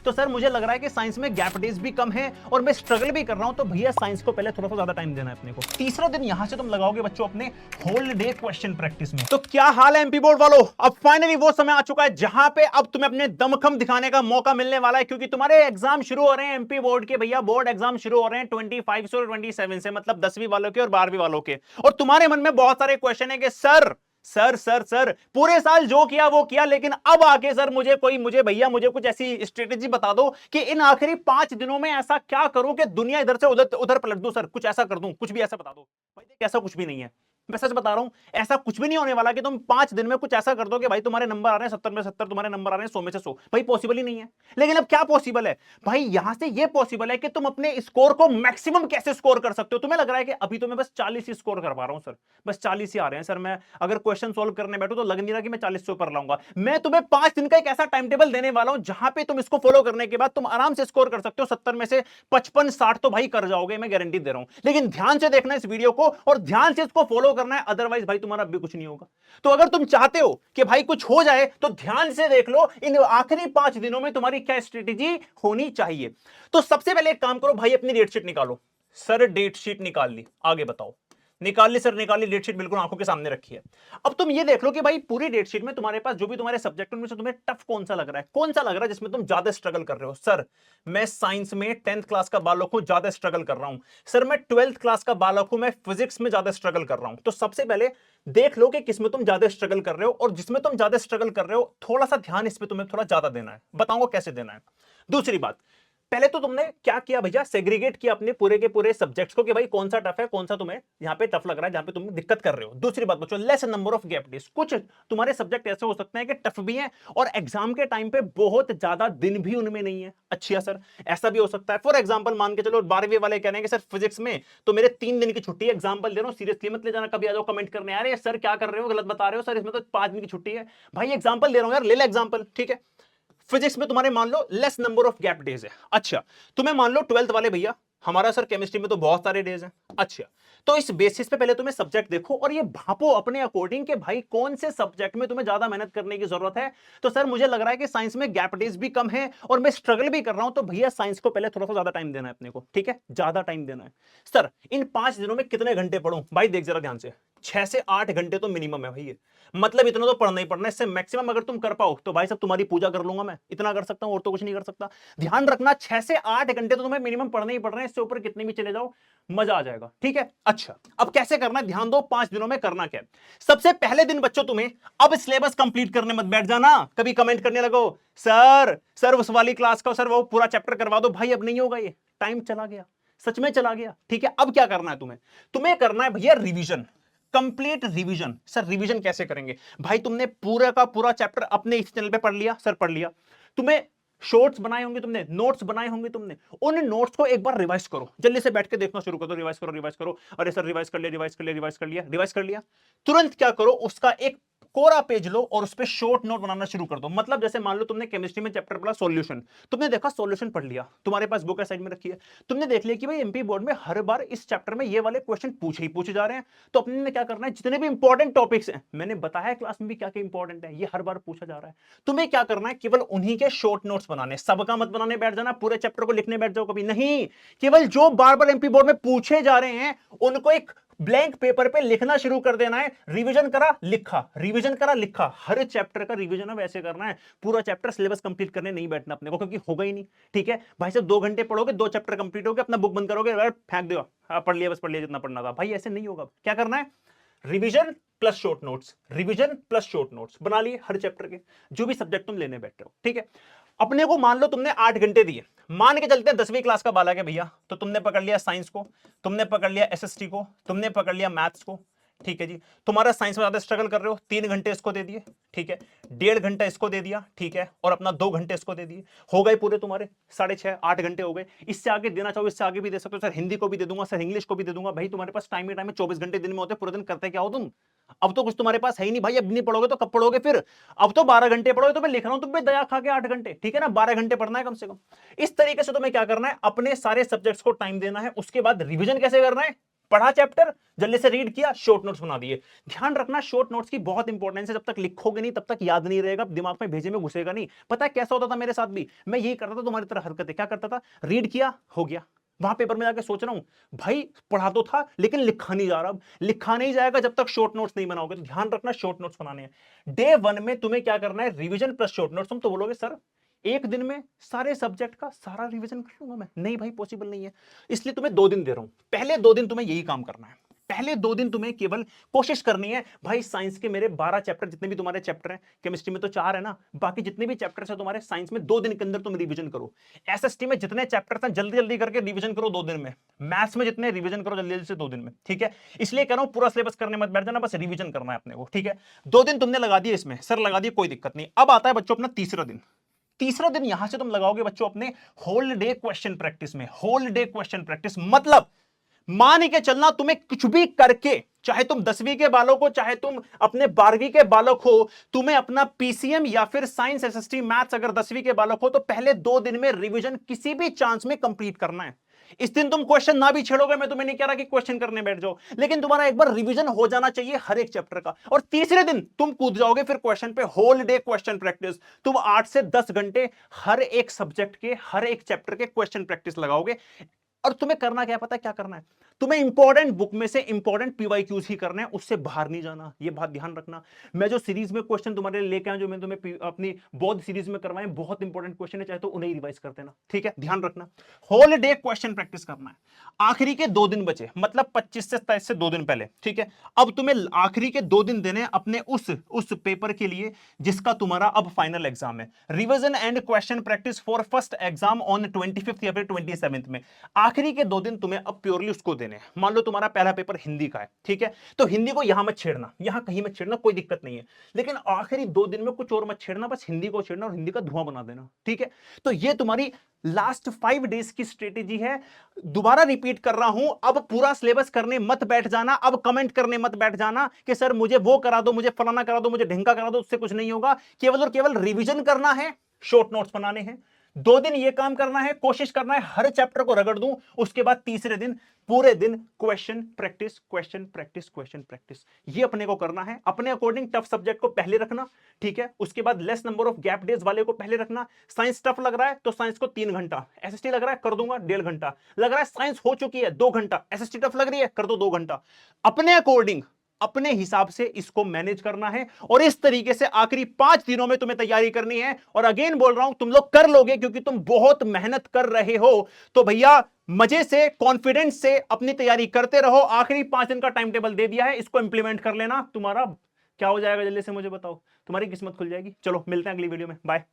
तो सर मुझे लग रहा है कि साइंस में गैप डेज भी कम है और मैं स्ट्रगल भी कर रहा हूं, तो भैया साइंस को पहले थोड़ा सा ज्यादा टाइम देना है अपने को। तीसरा दिन यहां से तुम लगाओगे बच्चों अपने होल डे क्वेश्चन प्रैक्टिस में। तो क्या हाल है एमपी बोर्ड वालों, अब फाइनली वो समय आ चुका है जहां पे अब तुम्हें अपने दमखम दिखाने का मौका मिलने वाला है, क्योंकि तुम्हारे एग्जाम शुरू हो रहे हैं एमपी बोर्ड के। भैया बोर्ड एग्जाम शुरू हो रहे हैं 25 से और 27 से, मतलब 10वीं वालों के और 12वीं वालों के। और तुम्हारे मन में बहुत सारे क्वेश्चन है कि सर सर सर सर पूरे साल जो किया वो किया, लेकिन अब आके सर मुझे भैया मुझे कुछ ऐसी स्ट्रेटेजी बता दो कि इन आखिरी 5 दिनों में ऐसा क्या करूं कि दुनिया इधर से उधर उधर पलट दूं। सर कुछ ऐसा कर दूं, कुछ भी ऐसा बता दो। भाई देख ऐसा कुछ भी नहीं है, मैं सच बता रहा हूं, ऐसा कुछ भी नहीं होने वाला कि तुम 5 दिन में कुछ ऐसा कर दो कि भाई तुम्हारे नंबर आ रहे हैं 70 में 70, तुम्हारे नंबर आ रहे हैं 100 में से 100। भाई पॉसिबल ही नहीं है। लेकिन अब क्या पॉसिबल है भाई, यहां से ये पॉसिबल है कि तुम अपने स्कोर को मैक्सिमम कैसे स्कोर कर सकते हो। तुम्हें लग रहा है कि अभी तो मैं बस 40 ही स्कोर कर पा रहा हूं सर, बस 40 ही आ रहे हैं सर, मैं अगर क्वेश्चन सोल्व करने बैठू तो लग नहीं रहा कि मैं 40 से ऊपर लाऊंगा। मैं तुम्हें 5 दिन का एक ऐसा टाइम टेबल देने वाला हूं जहां पे तुम इसको फॉलो करने के बाद तुम आराम से स्कोर कर सकते हो। 70 में से 55 60 तो भाई कर जाओगे, मैं गारंटी दे रहा हूं। लेकिन ध्यान से देखना इस वीडियो को और ध्यान से इसको फॉलो करना है, अदरवाइज भाई तुम्हारा भी कुछ नहीं होगा। तो अगर तुम चाहते हो कि भाई कुछ हो जाए तो ध्यान से देख लो इन आखिरी 5 दिनों में तुम्हारी क्या स्ट्रेटेजी होनी चाहिए। तो सबसे पहले एक काम करो भाई, अपनी डेट शीट निकालो। सर डेट शीट निकाल ली, आगे बताओ। निकाल ली सर, निकाल ली, डेट शीट बिल्कुल आंखों के सामने रखी है। अब तुम ये देख लो कि भाई पूरी डेट शीट में तुम्हारे पास जो भी तुम्हारे सब्जेक्ट में से तुम्हें टफ कौन सा लग रहा है, कौन सा लग रहा है जिसमें तुम ज्यादा स्ट्रगल कर रहे हो। सर मैं साइंस में 10th क्लास का बालक हूं, ज्यादा स्ट्रगल कर रहा हूं। सर मैं 12th क्लास का बालक हूं, मैं फिजिक्स में ज्यादा स्ट्रगल कर रहा हूं। तो सबसे पहले देख लो कि किसमें तुम ज्यादा स्ट्रगल कर रहे हो, और जिसमें तुम ज्यादा स्ट्रगल कर रहे हो थोड़ा सा ध्यान इस पे तुम्हें थोड़ा ज्यादा देना है। बताऊंगा कैसे देना है। दूसरी बात, पहले तो तुमने क्या किया भैया, सेग्रीगेट किया अपने पूरे के पूरे सब्जेक्ट्स को कि भाई कौन सा टफ है, कौन सा तुम्हें यहां पे टफ लग रहा है, जहां पे तुम दिक्कत कर रहे हो। दूसरी बात बच्चों, less number of gap days. कुछ तुम्हारे सब्जेक्ट ऐसे हो सकते हैं कि टफ भी हैं और एग्जाम के टाइम पे बहुत ज्यादा दिन भी उनमें नहीं है। अच्छा सर ऐसा भी हो सकता है, फॉर एग्जाम्पल मान के चलो 12वीं वाले कह रहे हैं कि सर फिजिक्स में तो मेरे 3 दिन की छुट्टी है, एग्जाम्पल दे रहा हूं, सीरियसली मत ले जाना, कभी आ जाओ कमेंट करने यार ये सर क्या कर रहे हो, गलत बता रहे हो सर, इसमें तो 5 दिन की छुट्टी है। भाई एग्जाम्पल दे रहा हूं यार, ले ले एग्जाम्पल, ठीक है। फिजिक्स में तुम्हारे मान लो less number of gap days है। अच्छा तुम्हें मान लो 12th वाले भैया, हमारा सर केमिस्ट्री में तो बहुत सारे डेज हैं। अच्छा तो इस बेसिस पे पहले तुम्हें सब्जेक्ट देखो और ये भापो अपने अकॉर्डिंग के भाई कौन से सब्जेक्ट में तुम्हें ज्यादा मेहनत करने की जरूरत है। तो सर मुझे लग रहा है कि साइंस में गैप डेज भी कम है और मैं स्ट्रगल भी कर रहा हूं, तो भैया साइंस को पहले थोड़ा सा ज्यादा टाइम देना है अपने को, ठीक है, ज्यादा टाइम देना है। सर इन 5 दिनों में कितने घंटे पढ़ूं, भाई देख जरा ध्यान से, 6 से 8 घंटे तो मिनिमम है भाई ये, मतलब इतना तो पढ़ना ही पढ़ना है। इससे मैक्सिमम अगर तुम कर पाओ तो भाई सब तुम्हारी पूजा कर लूंगा मैं, इतना कर सकता हूं और तो कुछ नहीं कर सकता। ध्यान रखना 6 से 8 घंटे तो तुम्हें मिनिमम पढ़ने ही पढ़ना है, इससे ऊपर कितने भी चले जाओ मजा आ जाएगा, ठीक है। अच्छा अब कैसे करना है, ध्यान दो 5 दिनों में करना क्या है। सबसे पहले दिन बच्चों तुम्हें अब सिलेबस कंप्लीट करने मत बैठ जाना, कभी कमेंट करने लगो सर सर उस वाली क्लास का सर वो पूरा चैप्टर करवा दो। भाई अब नहीं होगा, ये टाइम चला गया, सच में चला गया, ठीक है। अब क्या करना है तुम्हें, तुम्हें करना है भैया revision, complete revision. Sir revision कैसे करेंगे, भाई तुमने पूरा का पूरा चैप्टर अपने इस चैनल पे पढ़ लिया, सर पढ़ लिया, तुम्हें शॉर्ट्स बनाए होंगे तुमने, नोट्स बनाए होंगे तुमने, उन नोट्स को एक बार रिवाइज करो, जल्दी से बैठ के देखना शुरू कर दो, रिवाइज करो रिवाइज करो। अरे सर रिवाइज कर लिया रिवाइज कर लिया रिवाइज कर लिया रिवाइज कर लिया, तुरंत क्या करो उसका एक कोरा पेज लो और उस पर शॉर्ट नोट बनाना शुरू कर दो। मतलब जैसे मान लो तुमने केमिस्ट्री में चैप्टर पढ़ा सॉल्यूशन, तुमने देखा सॉल्यूशन पढ़ लिया, तुम्हारे पास बुक है साइड में रखी है, तुमने देख लिया कि भाई एमपी बोर्ड में हर बार इस चैप्टर में ये वाले क्वेश्चन पूछे ही पूछे जा रहे हैं, तो अपने ने क्या करना है, जितने भी इंपॉर्टेंट टॉपिक्स हैं, मैंने बताया क्लास में भी क्या क्या इंपॉर्टेंट है, ये हर बार पूछा जा रहा है, तुम्हें क्या करना है, केवल उन्हीं के शॉर्ट नोट्स बनाने, सबका मत बनाने बैठ जाना, पूरे चैप्टर को लिखने बैठ जाओ कभी नहीं, केवल जो बार बार एमपी बोर्ड में पूछे जा रहे हैं उनको एक ब्लैंक पेपर पे लिखना शुरू कर देना है। रिवीजन करा लिखा, रिवीजन करा लिखा, हर चैप्टर का रिवीजन अब ऐसे करना है, पूरा चैप्टर सिलेबस कंप्लीट करने नहीं बैठना अपने को, क्योंकि होगा ही नहीं, ठीक है भाई साहब। 2 घंटे पढ़ोगे, 2 चैप्टर कंप्लीट हो गए, अपना बुक बंद करोगे, फेंक दो, पढ़ लिया बस पढ़ लिया जितना पढ़ना था, भाई ऐसे नहीं होगा। क्या करना है, revision plus short notes, revision plus short notes बना लिए हर चैप्टर के, जो भी सब्जेक्ट तुम लेने बैठ रहे हो, ठीक है। अपने को मान लो तुमने 8 घंटे दिए, मान के चलते हैं 10वीं क्लास का बालक है भैया, तो तुमने पकड़ लिया साइंस को, तुमने पकड़ लिया एसएसटी को, तुमने पकड़ लिया मैथ्स को, ठीक है जी। तुम्हारा साइंस में ज्यादा स्ट्रगल कर रहे हो, 3 घंटे इसको दे दिए, ठीक है, 1.5 घंटा इसको दे दिया, ठीक है, और अपना 2 घंटे इसको दे दिए, हो गए पूरे तुम्हारे 6.5 8 घंटे हो गए। इससे आगे देना चाहो इससे आगे भी दे सकते हो, सर हिंदी को भी दे दूंगा, सर इंग्लिश को भी दे दूंगा, भाई तुम्हारे पास टाइम ही टाइम है, 24 घंटे दिन में होते, पूरे दिन करते क्या हो तुम, अब तो कुछ तुम्हारे पास है ही नहीं भाई, अब नहीं पढ़ोगे तो कब पढ़ोगे फिर, अब तो 12 घंटे पढ़ोगे, तो मैं लिख रहा हूं तुम्हें दया खा के 8 घंटे, ठीक है ना, 12 घंटे पढ़ना है कम से कम। इस तरीके से तुम्हें क्या करना है, अपने सारे सब्जेक्ट्स को टाइम देना है, उसके बाद रिवीजन कैसे करना है, पढ़ा चैप्टर, जल्दी से रीड किया, शॉर्ट नोट्स बना दिए। ध्यान रखना शॉर्ट नोट्स की बहुत इंपॉर्टेंस है, जब तक लिखोगे नहीं तब तक याद नहीं रहेगा, दिमाग में भेजे में घुसेगा नहीं। पता है कैसा होता था मेरे साथ भी, मैं यही करता था तुम्हारी तरह हरकतें, क्या करता था, रीड किया हो गया, वहां पेपर में जाके सोच रहा हूं भाई पढ़ा तो था लेकिन लिखा नहीं जा रहा, अब लिखा नहीं जाएगा जब तक शॉर्ट नोट्स नहीं बनाओगे। तो ध्यान रखना शॉर्ट नोट्स बनाने हैं। डे 1 में तुम्हें क्या करना है, रिवीजन प्लस शॉर्ट नोट्स। तुम तो बोलोगे सर एक दिन में सारे सब्जेक्ट का सारा रिवीजन कर लूंगा मैं, नहीं भाई पॉसिबल नहीं है, इसलिए तुम्हें 2 दिन दे रहा हूं। पहले 2 दिन तुम्हें यही काम करना है, पहले 2 दिन तुम्हें केवल कोशिश करनी है भाई साइंस के मेरे 12 चैप्टर, जितने भी तुम्हारे चैप्टर हैं, केमिस्ट्री में तो 4 है ना, बाकी जितने भी चैप्टर्स हैं तुम्हारे साइंस में 2 दिन के अंदर तुम रिवीजन करो। एसएसटी में जितने चैप्टर्स हैं जल्दी जल्दी करके रिवीजन करो 2 दिन में, मैथ्स में जितने रिवीजन करो जल्दी जल्दी से 2 दिन में, ठीक है। इसलिए कह रहा हूं पूरा सिलेबस करने मत बैठ जाना, बस रिवीजन करना है अपने को, ठीक है। 2 दिन तुमने लगा दिए इसमें, सर लगा दिए कोई दिक्कत नहीं। अब आता है बच्चों अपना तीसरा दिन। तीसरा दिन यहां से तुम लगाओगे बच्चों अपने होल डे क्वेश्चन प्रैक्टिस में। होल डे क्वेश्चन प्रैक्टिस मतलब मान के चलना तुम्हें कुछ भी करके, चाहे तुम 10वीं के बालक हो, चाहे तुम अपने 12वीं के बालक हो, तुम्हें अपना पीसीएम या फिर साइंस एसएसटी मैथ्स अगर 10वीं के बालक हो तो पहले 2 दिन में रिवीजन किसी भी चांस में कंप्लीट करना है। इस दिन तुम क्वेश्चन ना भी छेड़ोगे, मैं तुम्हें नहीं कह रहा कि क्वेश्चन करने बैठ जाओ, लेकिन तुम्हारा एक बार रिवीजन हो जाना चाहिए हर एक चैप्टर का। और तीसरे दिन तुम कूद जाओगे फिर क्वेश्चन पे, होल डे क्वेश्चन प्रैक्टिस। तुम 8 से 10 घंटे हर एक सब्जेक्ट के, हर एक चैप्टर के क्वेश्चन प्रैक्टिस लगाओगे। और तुम्हें करना क्या, पता है क्या करना है, तुम्हें इंपॉर्टेंट बुक में से इंपॉर्टेंट पीवाईक्यूज ही करने हैं, उससे बाहर नहीं जाना, ये बात ध्यान रखना। मैं जो सीरीज में क्वेश्चन तुम्हारे लिए लेके आया, जो मैं तुम्हें अपनी बौद्ध सीरीज में करवाए, बहुत इंपॉर्टेंट क्वेश्चन है, चाहे तो उन्हें रिवाइज कर देना, ठीक है। ध्यान रखना होल डे क्वेश्चन प्रैक्टिस करना है। आखिरी के 2 दिन बचे, मतलब 25 से 27 से 2 दिन पहले, ठीक है। अब तुम्हें आखिरी के 2 दिन देने हैं अपने उस पेपर के लिए जिसका तुम्हारा अब फाइनल एग्जाम है। Revision and question practice for first exam on 25 या फिर 27 में। आखिरी के 2 दिन तुम्हें अब प्योरली उसको देने हैं। मान लो तुम्हारा पहला पेपर हिंदी का है, ठीक है, तो हिंदी को यहां मत छेड़ना, यहां कहीं मत छेड़ना, कोई दिक्कत नहीं है, लेकिन आखिरी 2 दिन में कुछ और मत छेड़ना, बस हिंदी को छेड़ना और हिंदी का धुआं बना देना, ठीक है। तो ये तुम्हारी लास्ट 5 डेज की स्ट्रेटेजी है। दोबारा रिपीट कर रहा हूं, अब पूरा सिलेबस करने मत बैठ जाना, अब कमेंट करने मत बैठ जाना कि सर मुझे वो करा दो, मुझे फलाना करा दो, मुझे ढिंका करा दो, उससे कुछ नहीं होगा। केवल और केवल रिवीजन करना है, शॉर्ट नोट्स बनाने हैं। 2 दिन ये काम करना है, कोशिश करना है हर चैप्टर को रगड़ दूं। उसके बाद तीसरे दिन पूरे दिन question practice, question practice, question practice, ये अपने को करना है। अपने अकॉर्डिंग टफ सब्जेक्ट को पहले रखना, ठीक है। उसके बाद less number of gap days वाले को पहले रखना। साइंस टफ लग रहा है तो साइंस को 3 घंटा, एसएसटी लग रहा है कर दूंगा 1.5 घंटा, लग रहा है साइंस हो चुकी है 2 घंटा, एसएसटी टफ लग रही है कर दो 2 घंटा। अपने अकॉर्डिंग अपने हिसाब से इसको मैनेज करना है और इस तरीके से आखिरी 5 दिनों में तुम्हें तैयारी करनी है। और अगेन बोल रहा हूं तुम लोग कर लोगे क्योंकि तुम बहुत मेहनत कर रहे हो। तो भैया मजे से, कॉन्फिडेंस से अपनी तैयारी करते रहो। आखिरी 5 दिन का टाइम टेबल दे दिया है, इसको इंप्लीमेंट कर लेना, तुम्हारा क्या हो जाएगा जल्दी से मुझे बताओ, तुम्हारी किस्मत खुल जाएगी। चलो मिलते हैं अगली वीडियो में, बाय।